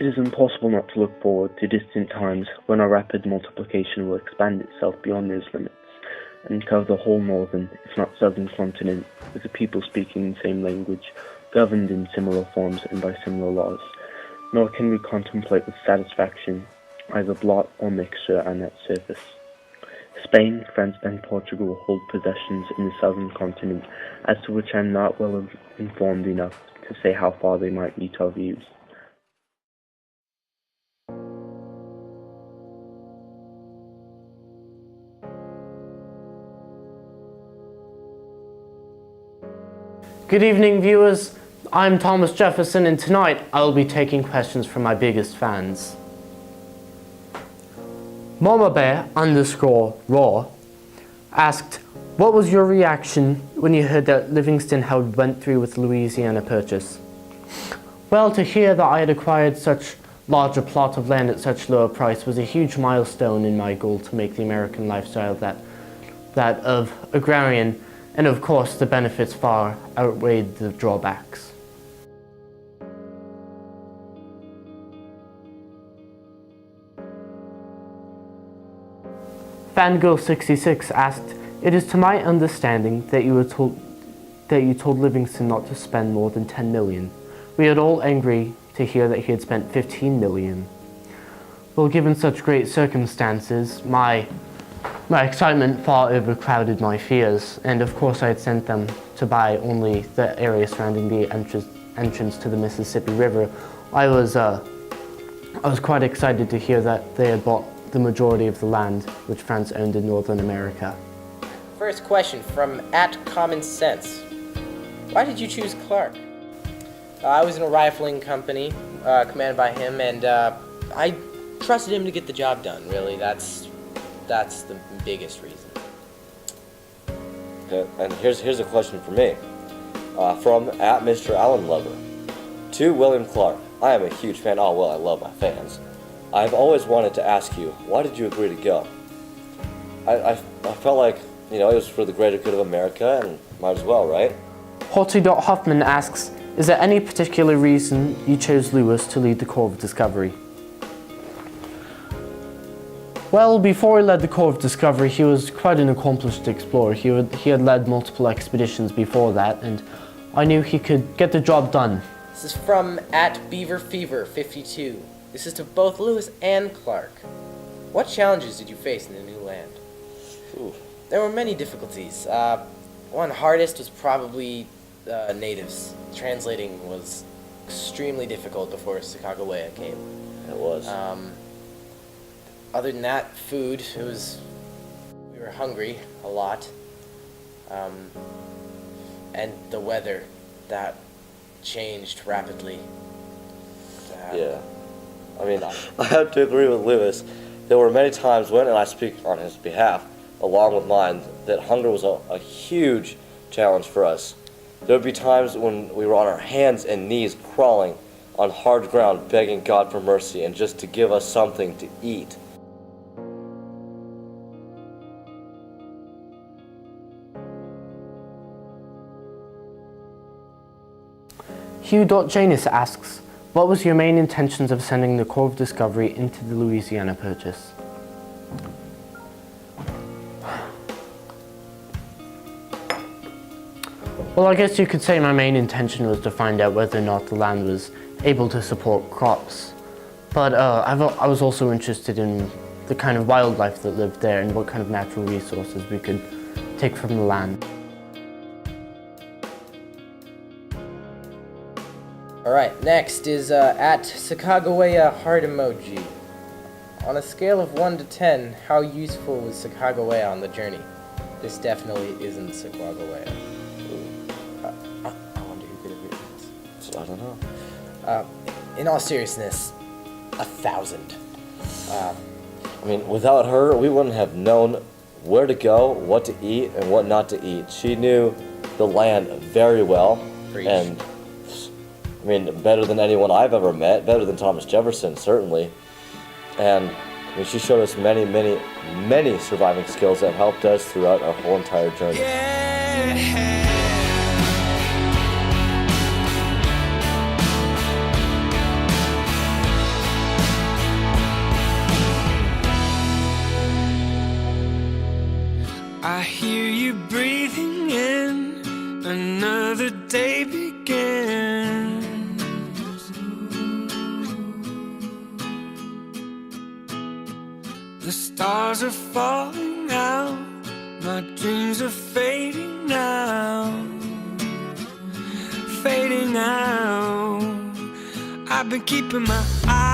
It is impossible not to look forward to distant times when our rapid multiplication will expand itself beyond those limits and cover the whole northern, if not southern continent, with a people speaking the same language, governed in similar forms and by similar laws. Nor can we contemplate with satisfaction either blot or mixture on that surface. Spain, France, and Portugal hold possessions in the southern continent, as to which I am not well informed enough to say how far they might meet our views. Good evening, viewers. I'm Thomas Jefferson, and tonight I will be taking questions from my biggest fans. MamaBear_Raw asked, what was your reaction when you heard that Livingston had went through with the Louisiana Purchase? Well, to hear that I had acquired such large a plot of land at such low a price was a huge milestone in my goal to make the American lifestyle that of agrarian, and of course the benefits far outweighed the drawbacks. Fangirl66 asked, it is to my understanding that you told Livingston not to spend more than 10 million. We are all angry to hear that he had spent 15 million. Well, given such great circumstances, my excitement far overcrowded my fears, and of course I had sent them to buy only the area surrounding the entrance to the Mississippi River. I was quite excited to hear that they had bought the majority of the land which France owned in Northern America. First question from @CommonSense. Why did you choose Clark? I was in a rifling company commanded by him, and I trusted him to get the job done. Really, that's the biggest reason. Okay, and here's a question for me from @Mr. Allen Lover. To William Clark, I am a huge fan. Oh well, I love my fans. I've always wanted to ask you, why did you agree to go? I felt like, it was for the greater good of America, and might as well, right? Horty.Hoffman asks, is there any particular reason you chose Lewis to lead the Corps of Discovery? Well, before he led the Corps of Discovery, he was quite an accomplished explorer. He had led multiple expeditions before that, and I knew he could get the job done. This is from @BeaverFever52. This is to both Lewis and Clark. What challenges did you face in the new land? Ooh. There were many difficulties. One hardest was probably natives. Translating was extremely difficult before Sacagawea came. It was. Other than that, food, we were hungry a lot. And the weather, that changed rapidly. Yeah. I mean, I have to agree with Lewis. There were many times when, and I speak on his behalf, along with mine, that hunger was a huge challenge for us. There would be times when we were on our hands and knees crawling on hard ground, begging God for mercy and just to give us something to eat. Hugh.Janus asks, what was your main intentions of sending the Corps of Discovery into the Louisiana Purchase? Well, I guess you could say my main intention was to find out whether or not the land was able to support crops. But I was also interested in the kind of wildlife that lived there and what kind of natural resources we could take from the land. Alright, next is @Sacagawea heart emoji. On a scale of 1 to 10, how useful was Sacagawea on the journey? This definitely isn't Sacagawea. I wonder who could have written this. I don't know. In all seriousness, 1,000. I mean, without her, we wouldn't have known where to go, what to eat, and what not to eat. She knew the land very well. Preach. And I mean, better than anyone I've ever met, better than Thomas Jefferson, certainly. And I mean, she showed us many, many, many surviving skills that helped us throughout our whole entire journey. Yeah. I hear you breathing in, another day begins. The stars are falling out, my dreams are fading now, fading out. I've been keeping my eyes